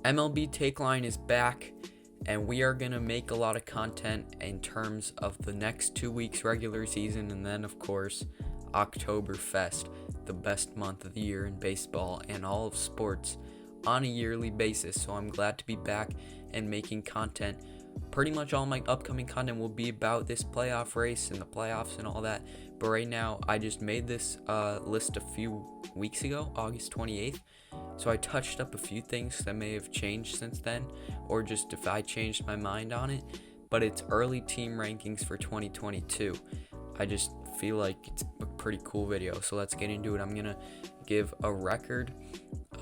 MLB Take Line is back, and we are going to make a lot of content in terms of the next 2 weeks regular season, and then of course Oktoberfest, the best month of the year in baseball and all of sports, on a yearly basis. So I'm glad to be back and making content. Pretty much all my upcoming content will be about this playoff race and the playoffs and all that. But right now, I just made this list a few weeks ago, August 28th. So I touched up a few things that may have changed since then, or just if I changed my mind on it. But it's early team rankings for 2022. I just feel like it's a pretty cool video. So let's get into it. I'm going to give a record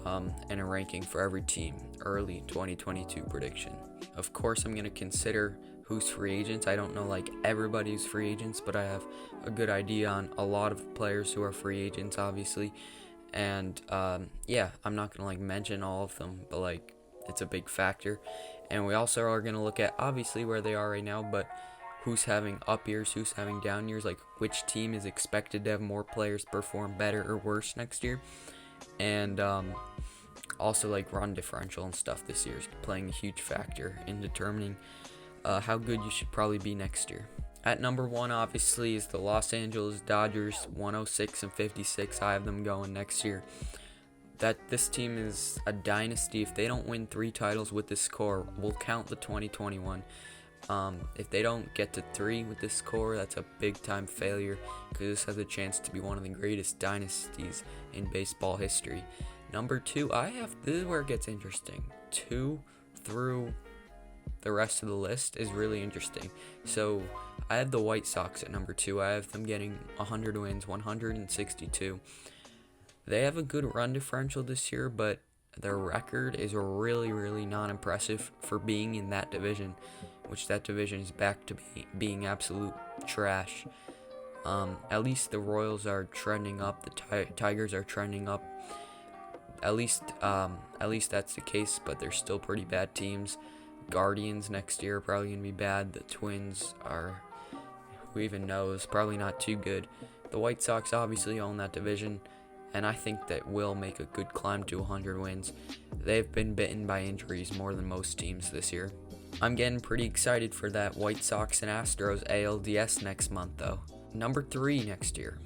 and a ranking for every team, early 2022 prediction. Of course, I'm going to consider who's free agents. I don't know like everybody's free agents, but I have a good idea on a lot of players who are free agents, obviously. And yeah, I'm not going to like mention all of them, but like it's a big factor. And we also are going to look at obviously where they are right now, but who's having up years, who's having down years, like which team is expected to have more players perform better or worse next year. And also like run differential and stuff this year is playing a huge factor in determining how good you should probably be next year. At number one, obviously, is the Los Angeles Dodgers, 106-56. I have them going next year. That this team is a dynasty. If they don't win 3 titles with this core, we'll count the 2021. If they don't get to 3 with this core, that's a big-time failure, because this has a chance to be one of the greatest dynasties in baseball history. Number 2, this is where it gets interesting. 2 through the rest of the list is really interesting. So I have the White Sox at number 2. I have them getting 100 wins, 162. They have a good run differential this year, but their record is really, really not impressive for being in that division, which that division is back to being absolute trash. At least the Royals are trending up. The Tigers are trending up. At least that's the case, but they're still pretty bad teams. Guardians next year are probably going to be bad. The Twins are, who even knows, probably not too good. The White Sox obviously own that division, and I think that will make a good climb to 100 wins. They've been bitten by injuries more than most teams this year. I'm getting pretty excited for that White Sox and Astros ALDS next month, though. Number 3 next year.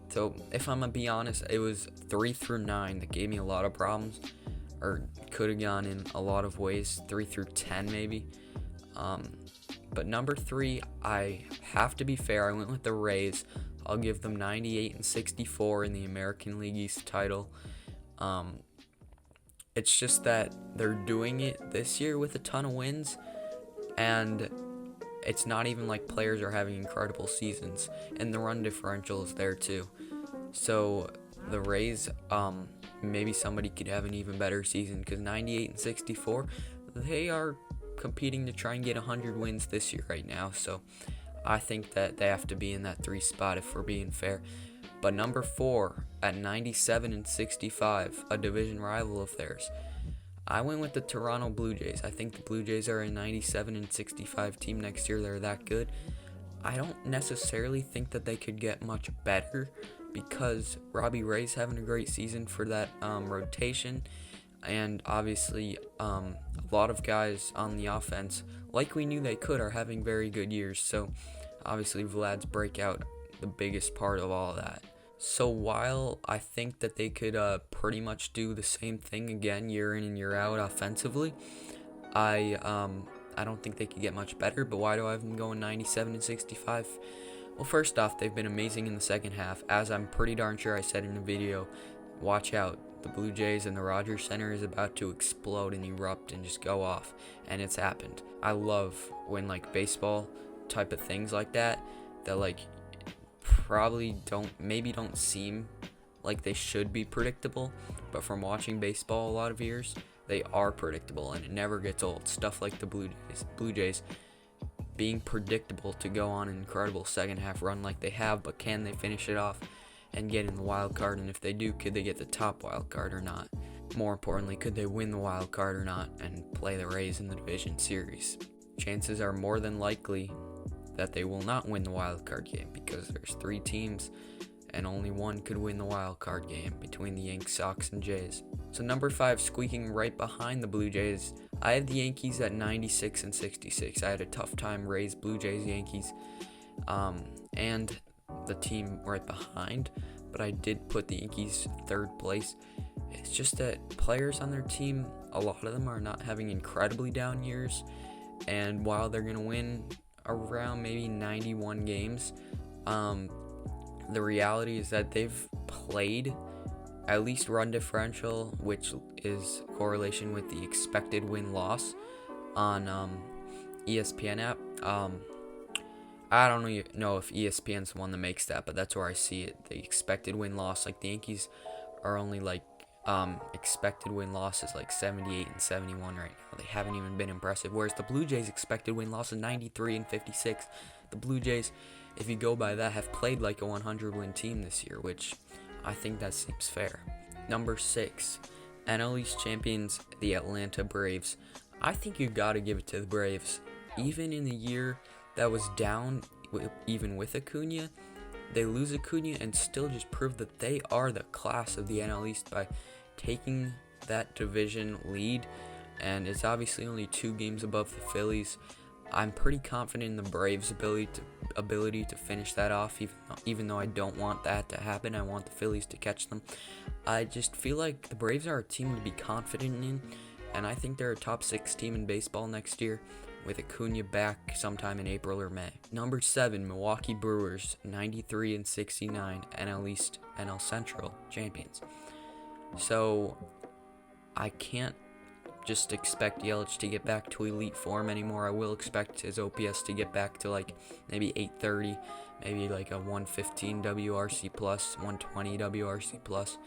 So if I'm going to be honest, it was 3 through 9 that gave me a lot of problems, or could have gone in a lot of ways, 3 through 10 maybe. But number 3, I have to be fair, I went with the Rays. I'll give them 98-64 in the American League East title. It's just that they're doing it this year with a ton of wins, and it's not even like players are having incredible seasons, and the run differential is there too. So the Rays, maybe somebody could have an even better season, because 98-64, they are competing to try and get 100 wins this year right now. So I think that they have to be in that 3 spot if we're being fair. But number 4 at 97-65, a division rival of theirs, I went with the Toronto Blue Jays. I think the Blue Jays are a 97-65 team next year. They're that good. I don't necessarily think that they could get much better, because Robbie Ray's having a great season for that rotation, and obviously a lot of guys on the offense, like we knew they could, are having very good years. So obviously Vlad's breakout, the biggest part of all that. So while I think that they could pretty much do the same thing again year in and year out offensively, I don't think they could get much better. But why do I have them going 97-65? Well, first off, they've been amazing in the second half. As I'm pretty darn sure I said in the video, watch out. The Blue Jays and the Rogers Center is about to explode and erupt and just go off. And it's happened. I love when like baseball type of things like that like probably don't seem like they should be predictable. But from watching baseball a lot of years, they are predictable, and it never gets old. Stuff like the Blue Jays being predictable to go on an incredible second half run like they have, but can they finish it off and get in the wild card? And if they do, could they get the top wild card or not? More importantly, could they win the wild card or not and play the Rays in the division series? Chances are more than likely that they will not win the wild card game, because there's 3 teams and only one could win the wild card game between the Yanks, Sox, and Jays. So number 5, squeaking right behind the Blue Jays, I have the Yankees at 96 and 66. I had a tough time Rays, Blue Jays, Yankees, and the team right behind, but I did put the Yankees 3rd place. It's just that players on their team, a lot of them are not having incredibly down years, and while they're going to win around maybe 91 games, the reality is that they've played at least run differential, which is correlation with the expected win-loss on ESPN app. I don't know if ESPN's the one that makes that, but that's where I see it. The expected win-loss, like the Yankees are only like expected win-loss is like 78 and 71 right now. They haven't even been impressive. Whereas the Blue Jays' expected win-loss is 93 and 56. The Blue Jays, if you go by that, have played like a 100-win team this year, which I think that seems fair. Number 6, NL East champions, the Atlanta Braves. I think you got to give it to the Braves. Even in the year that was down, even with Acuna, they lose Acuna and still just prove that they are the class of the NL East by taking that division lead. And it's obviously only 2 games above the Phillies. I'm pretty confident in the Braves' ability to finish that off, even though I don't want that to happen. I want the Phillies to catch them. I just feel like the Braves are a team to be confident in, and I think they're a top 6 team in baseball next year, with Acuna back sometime in April or May. Number 7, Milwaukee Brewers, 93 and 69, NL East, NL Central champions. So I can't just expect Yelich to get back to elite form anymore. I will expect his OPS to get back to like maybe 830, maybe like a 115 WRC plus, 120 WRC plus.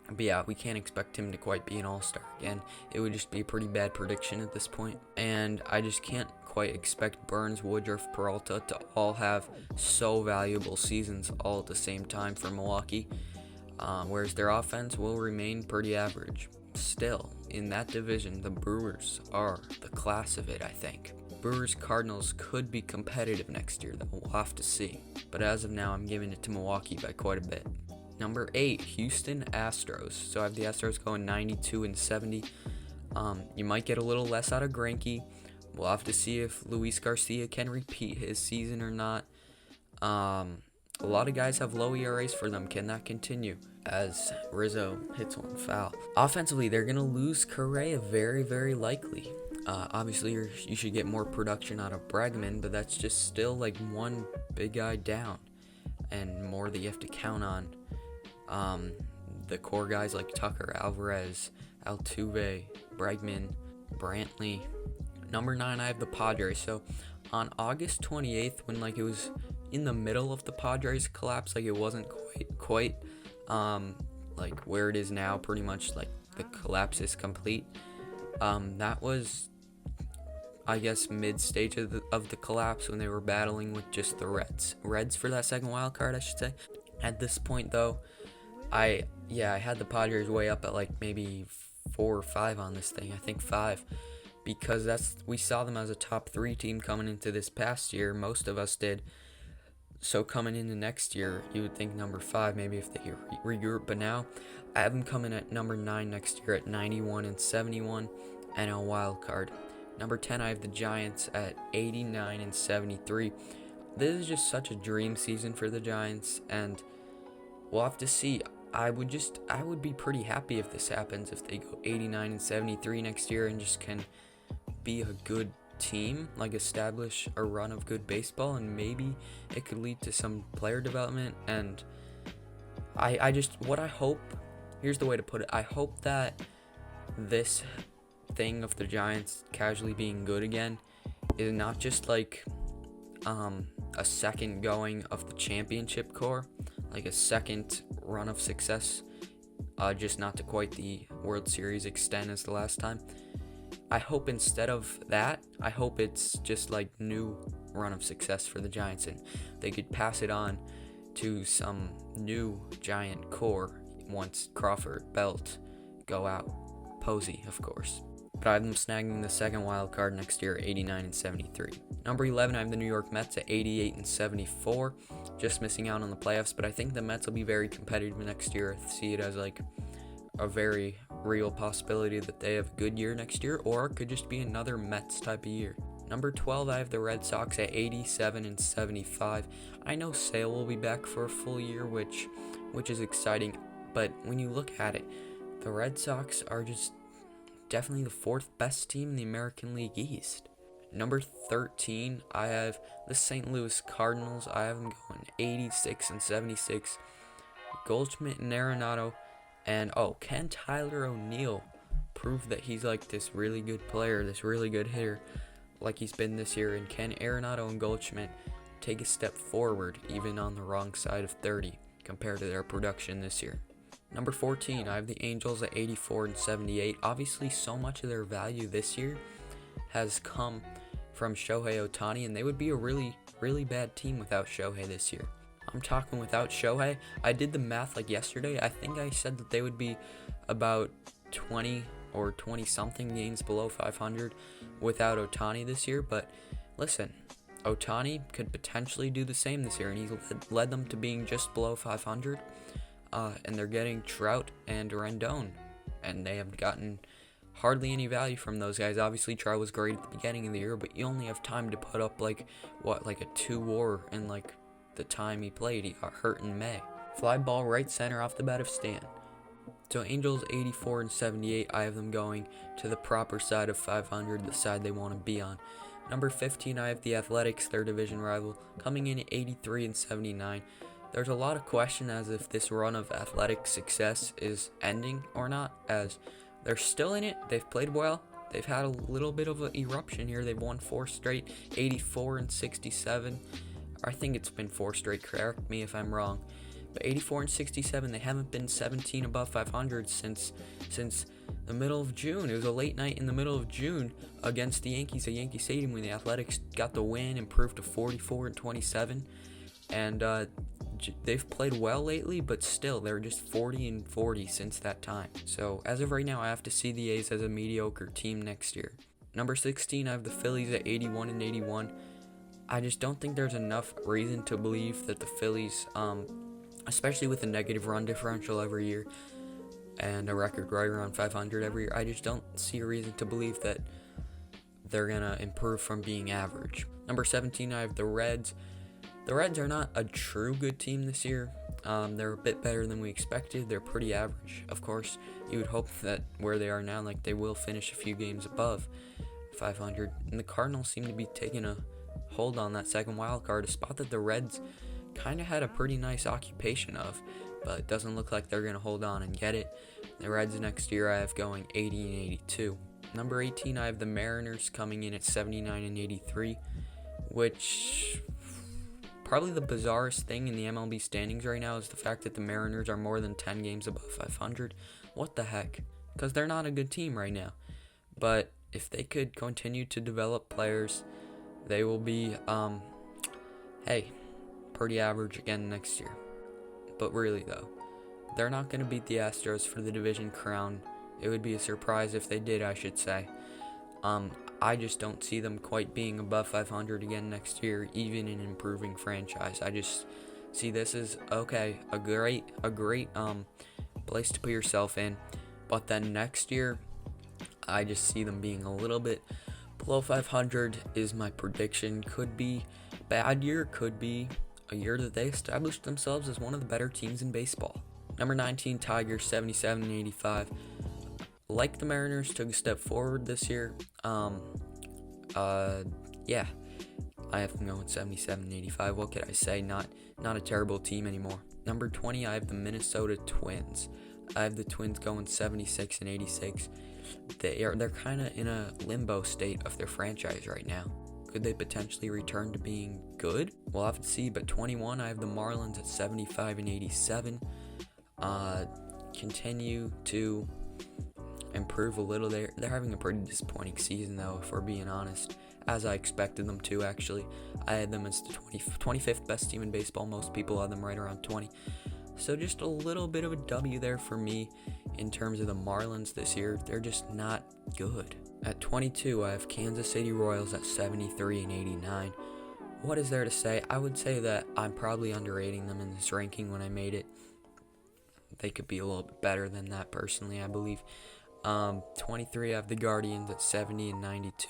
But yeah, we can't expect him to quite be an all-star again. It would just be a pretty bad prediction at this point. And I just can't quite expect Burns, Woodruff, Peralta to all have so valuable seasons all at the same time for Milwaukee. Whereas their offense will remain pretty average. Still, in that division, the Brewers are the class of it, I think. Brewers-Cardinals could be competitive next year, though. We'll have to see. But as of now, I'm giving it to Milwaukee by quite a bit. Number 8, Houston Astros. So I have the Astros going 92 and 70. You might get a little less out of Greinke. We'll have to see if Luis Garcia can repeat his season or not. A lot of guys have low ERAs for them. Can that continue? As Rizzo hits one foul. Offensively, they're going to lose Correa very, very likely. Obviously, you should get more production out of Bregman, but that's just still like one big guy down. And more that you have to count on. The core guys like Tucker, Alvarez, Altuve, Bregman, Brantley. Number 9, I have the Padres. So on August 28th, when like it was in the middle of the Padres collapse, like it wasn't quite like where it is now, pretty much like the collapse is complete. That was, I guess, mid-stage of the collapse when they were battling with just the Reds for that second wild card, I should say. At this point, though, I had the Padres way up at like maybe 4 or 5 on this thing. I think 5, because we saw them as a top 3 team coming into this past year. Most of us did. So coming into next year, you would think number 5, maybe if they regroup. But now, I have them coming at number 9 next year at 91 and 71, NL wild card. Number 10, I have the Giants at 89 and 73. This is just such a dream season for the Giants, and we'll have to see. I would be pretty happy if this happens, if they go 89 and 73 next year and just can be a good team, like establish a run of good baseball, and maybe it could lead to some player development. And what I hope, here's the way to put it, I hope that this thing of the Giants casually being good again is not just like a second going of the championship core, like a second run of success, just not to quite the World Series extent as the last time. I hope instead of that, I hope it's just like new run of success for the Giants, and they could pass it on to some new Giant core once Crawford, Belt go out. Posey, of course. but I have them snagging the second wild card next year at 89 and 73. Number 11, I have the New York Mets at 88 and 74, just missing out on the playoffs, but I think the Mets will be very competitive next year. I see it as like a very real possibility that they have a good year next year, or it could just be another Mets type of year. Number 12, I have the Red Sox at 87 and 75. I know Sale will be back for a full year, which is exciting, but when you look at it, the Red Sox are just definitely the fourth best team in the American League East. Number 13, I have the St. Louis Cardinals. I have them going 86 and 76. Goldschmidt and Arenado, and can Tyler O'Neill prove that he's like this really good player, this really good hitter, like he's been this year? And can Arenado and Goldschmidt take a step forward, even on the wrong side of 30, compared to their production this year? Number 14, I have the Angels at 84 and 78. Obviously, so much of their value this year has come from Shohei Ohtani, and they would be a really, really bad team without Shohei this year. I'm talking without Shohei. I did the math like yesterday. I think I said that they would be about 20 or 20-something games below 500 without Ohtani this year. But listen, Ohtani could potentially do the same this year, and he led them to being just below 500. And they're getting Trout and Rendon, and they have gotten hardly any value from those guys. Obviously, Trout was great at the beginning of the year, but you only have time to put up like a 2 WAR in like the time he played. He got hurt in May. Fly ball right center off the bat of Stan. So Angels 84 and 78, I have them going to the proper side of 500, the side they want to be on. Number 15, I have the Athletics, their division rival, coming in at 83 and 79. There's a lot of question as if this run of athletic success is ending or not, as they're still in it. They've played well. They've had a little bit of an eruption here. They've won 4 straight, 84 and 67. I think it's been 4 straight, correct me if I'm wrong. But 84 and 67, they haven't been 17 above 500 since the middle of June. It was a late night in the middle of June against the Yankees at Yankee Stadium when the Athletics got the win, improved to 44 and 27. And they've played well lately, but still, they're just 40 and 40 since that time. So as of right now, I have to see the A's as a mediocre team next year. Number 16, I have the Phillies at 81 and 81. I just don't think there's enough reason to believe that the Phillies, especially with a negative run differential every year and a record right around 500 every year, I just don't see a reason to believe that they're going to improve from being average. Number 17, I have the Reds. The Reds are not a true good team this year. They're a bit better than we expected. They're pretty average. Of course, you would hope that where they are now, like they will finish a few games above 500. And the Cardinals seem to be taking a hold on that second wild card, a spot that the Reds kind of had a pretty nice occupation of, but it doesn't look like they're going to hold on and get it. The Reds next year I have going 80 and 82. Number 18, I have the Mariners coming in at 79 and 83, which probably the bizarrest thing in the MLB standings right now is the fact that the Mariners are more than 10 games above 500. What the heck? Because they're not a good team right now. But if they could continue to develop players, they will be, pretty average again next year. But really, though, they're not going to beat the Astros for the division crown. It would be a surprise if they did, I should say. I just don't see them quite being above 500 again next year, even in an improving franchise. I just see this as, okay, a great place to put yourself in. But then next year, I just see them being a little bit below 500 is my prediction. Could be a bad year, could be a year that they established themselves as one of the better teams in baseball. Number 19, Tigers, 77 and 85. Like the Mariners, took a step forward this year. I have them going 77 and 85. What could I say? Not a terrible team anymore. Number 20, I have the Minnesota Twins. I have the Twins going 76 and 86. They're kind of in a limbo state of their franchise right now. Could they potentially return to being good? We'll have to see. But 21, I have the Marlins at 75 and 87. Continue to improve a little. They're having a pretty disappointing season, though, if we're being honest, as I expected them to, actually. I had them as the 25th best team in baseball. Most people had them right around 20. So just a little bit of a W there for me in terms of the Marlins this year, they're just not good. At 22, I have Kansas City Royals at 73 and 89. What is there to say? I would say that I'm probably underrating them in this ranking when I made it. They could be a little bit better than that, personally, I believe. 23, I have the Guardians at 70 and 92.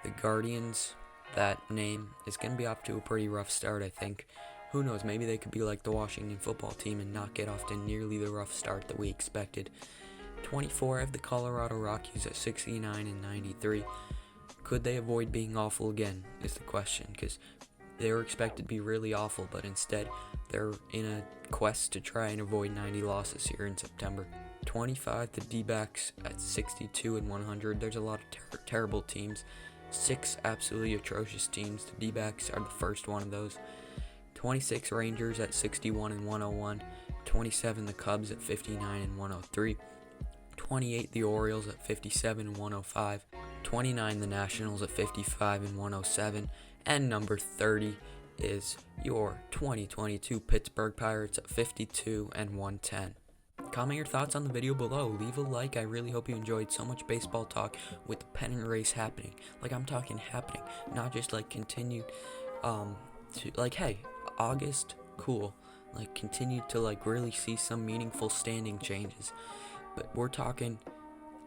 The Guardians, that name, is going to be off to a pretty rough start, I think. Who knows, maybe they could be like the Washington football team and not get off to nearly the rough start that we expected. 24, I have the Colorado Rockies at 69 and 93. Could they avoid being awful again, is the question, because they were expected to be really awful, but instead they're in a quest to try and avoid 90 losses here in September. 25, the D-backs at 62 and 100. There's a lot of terrible teams. 6 absolutely atrocious teams. The D-backs are the first one of those. 26, Rangers at 61 and 101. 27, the Cubs at 59 and 103. 28, the Orioles at 57 and 105. 29, the Nationals at 55 and 107. And number 30 is your 2022 Pittsburgh Pirates at 52 and 110. Comment your thoughts on the video below. Leave a like. I really hope you enjoyed so much baseball talk with the pennant race happening. Like, I'm talking happening, not just like continued to like, hey, August, cool. Like, continue to like really see some meaningful standing changes. But we're talking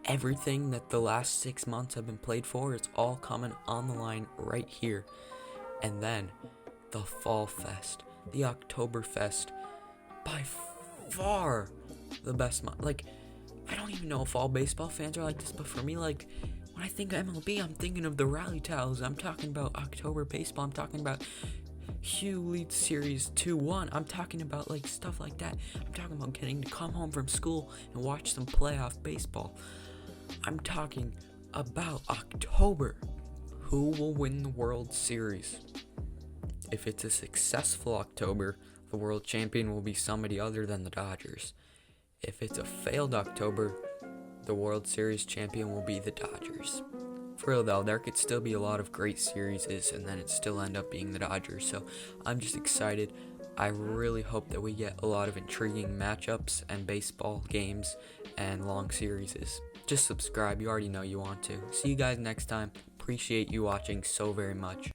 everything that the last 6 months have been played for. It's all coming on the line right here. And then the Fall Fest, the Oktoberfest, by far the best month. Like, I don't even know if all baseball fans are like this, but for me, like, when I think of MLB, I'm thinking of the rally towels. I'm talking about October baseball. I'm talking about Hugh leads series 2-1. I'm talking about like stuff like that. I'm talking about getting to come home from school and watch some playoff baseball. I'm talking about October. Who will win the World Series? If it's a successful October, the world champion will be somebody other than the Dodgers. If it's a failed October, the World Series champion will be the Dodgers. For real though, there could still be a lot of great series and then it still end up being the Dodgers. So I'm just excited. I really hope that we get a lot of intriguing matchups and baseball games and long series. Just subscribe. You already know you want to. See you guys next time. Appreciate you watching so very much.